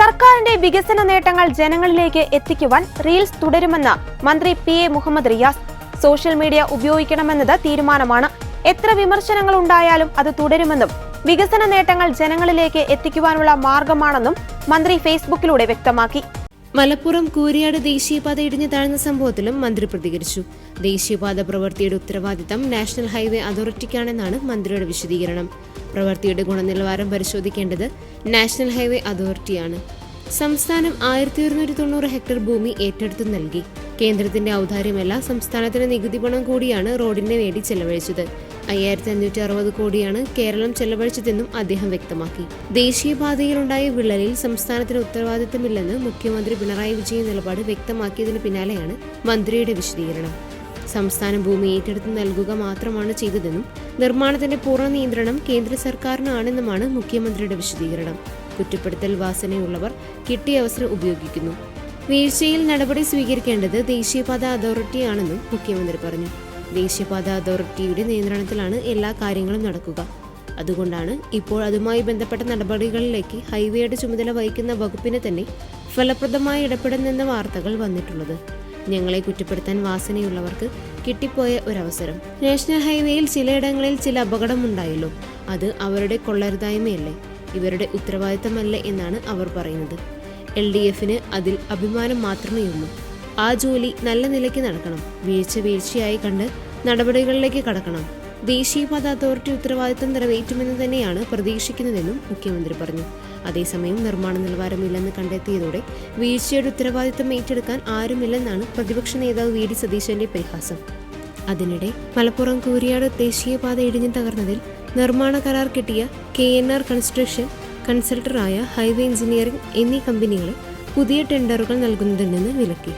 സർക്കാരിന്റെ വികസന നേട്ടങ്ങൾ ജനങ്ങളിലേക്ക് എത്തിക്കുവാൻ റീൽസ് തുടരുമെന്ന് മന്ത്രി PA Muhammad Riyas. Social media ഉപയോഗിക്കണമെന്നത് തീരുമാനമാണ്. എത്ര വിമർശനങ്ങൾ ഉണ്ടായാലും അത് തുടരുമെന്നും വികസന നേട്ടങ്ങൾ ജനങ്ങളിലേക്ക് എത്തിക്കുവാനുള്ള മാർഗമാണെന്നും മന്ത്രി ഫേസ്ബുക്കിലൂടെ വ്യക്തമാക്കി. മലപ്പുറം കൂരിയാട് ദേശീയപാത ഇടിഞ്ഞു താഴ്ന്ന സംഭവത്തിലും മന്ത്രി പ്രതികരിച്ചു. ദേശീയപാത പ്രവൃത്തിയുടെ ഉത്തരവാദിത്തം നാഷണൽ ഹൈവേ അതോറിറ്റിക്കാണെന്നാണ് മന്ത്രിയുടെ വിശദീകരണം. പ്രവൃത്തിയുടെ ഗുണനിലവാരം പരിശോധിക്കേണ്ടത് നാഷണൽ ഹൈവേ അതോറിറ്റിയാണ്. സംസ്ഥാനം 1290 ഹെക്ടർ ഭൂമി ഏറ്റെടുത്തു നൽകി. കേന്ദ്രത്തിന്റെ ഔദാര്യമല്ല, സംസ്ഥാനത്തിന് നികുതി പണം കൂടിയാണ് റോഡിന് വേണ്ടി ചെലവഴിച്ചത്. 5560 കോടിയാണ് കേരളം ചെലവഴിച്ചതെന്നും അദ്ദേഹം വ്യക്തമാക്കി. ദേശീയപാതയിലുണ്ടായ വിള്ളലിൽ സംസ്ഥാനത്തിന് ഉത്തരവാദിത്തമില്ലെന്ന് മുഖ്യമന്ത്രി പിണറായി വിജയൻ നിലപാട് വ്യക്തമാക്കിയതിന് പിന്നാലെയാണ് മന്ത്രിയുടെ വിശദീകരണം. സംസ്ഥാനം ഭൂമി ഏറ്റെടുത്ത് നൽകുക മാത്രമാണ് ചെയ്തതെന്നും നിർമ്മാണത്തിന്റെ പൂർണ്ണ നിയന്ത്രണം കേന്ദ്ര സർക്കാരിനാണെന്നുമാണ് മുഖ്യമന്ത്രിയുടെ വിശദീകരണം. കുറ്റപ്പെടുത്തൽ വാസനയുള്ളവർ കിട്ടിയ അവസരം ഉപയോഗിക്കുന്നു. വീഴ്ചയിൽ നടപടി സ്വീകരിക്കേണ്ടത് ദേശീയപാത അതോറിറ്റിയാണെന്നും മുഖ്യമന്ത്രി പറഞ്ഞു. ദേശീയപാത അതോറിറ്റിയുടെ നിയന്ത്രണത്തിലാണ് എല്ലാ കാര്യങ്ങളും നടക്കുക. അതുകൊണ്ടാണ് ഇപ്പോൾ അതുമായി ബന്ധപ്പെട്ട നടപടികളിലേക്ക് ഹൈവേയുടെ ചുമതല വഹിക്കുന്ന വകുപ്പിന് തന്നെ ഫലപ്രദമായി ഇടപെടുന്നെന്ന വാർത്തകൾ വന്നിട്ടുള്ളത്. ഞങ്ങളെ കുറ്റപ്പെടുത്താൻ വാസനയുള്ളവർക്ക് കിട്ടിപ്പോയ ഒരവസരം. നാഷണൽ ഹൈവേയിൽ ചിലയിടങ്ങളിൽ ചില അപകടമുണ്ടായല്ലോ, അത് അവരുടെ കൊള്ളരുതായ്മയല്ലേ, ഇവരുടെ ഉത്തരവാദിത്തമല്ലേ എന്നാണ് അവർ പറയുന്നത്. LDFന് അതിൽ അഭിമാനം മാത്രമേ ഉള്ളൂ. ആ ജോലി നല്ല നിലയ്ക്ക് നടക്കണം. വീഴ്ചയായി കണ്ട് നടപടികളിലേക്ക് കടക്കണം. ദേശീയപാത അതോറിറ്റി ഉത്തരവാദിത്തം നിറവേറ്റുമെന്ന് തന്നെയാണ് പ്രതീക്ഷിക്കുന്നതെന്നും മുഖ്യമന്ത്രി പറഞ്ഞു. അതേസമയം നിർമ്മാണ നിലവാരമില്ലെന്ന് കണ്ടെത്തിയതോടെ വീഴ്ചയുടെ ഉത്തരവാദിത്തം ഏറ്റെടുക്കാൻ ആരുമില്ലെന്നാണ് പ്രതിപക്ഷ നേതാവ് VD സതീശന്റെ പരിഹാസം. അതിനിടെ മലപ്പുറം കൂരിയാട് ദേശീയപാത ഇടിഞ്ഞു തകർന്നതിൽ നിർമ്മാണ കരാർ കിട്ടിയ KNR കൺസ്ട്രക്ഷൻ കൺസൾട്ടറായ ഹൈവേ എഞ്ചിനീയറിംഗ് എന്നീ കമ്പനികളെ പുതിയ ടെൻഡറുകൾ നൽകുന്നതിൽ നിന്ന് വിലക്കി.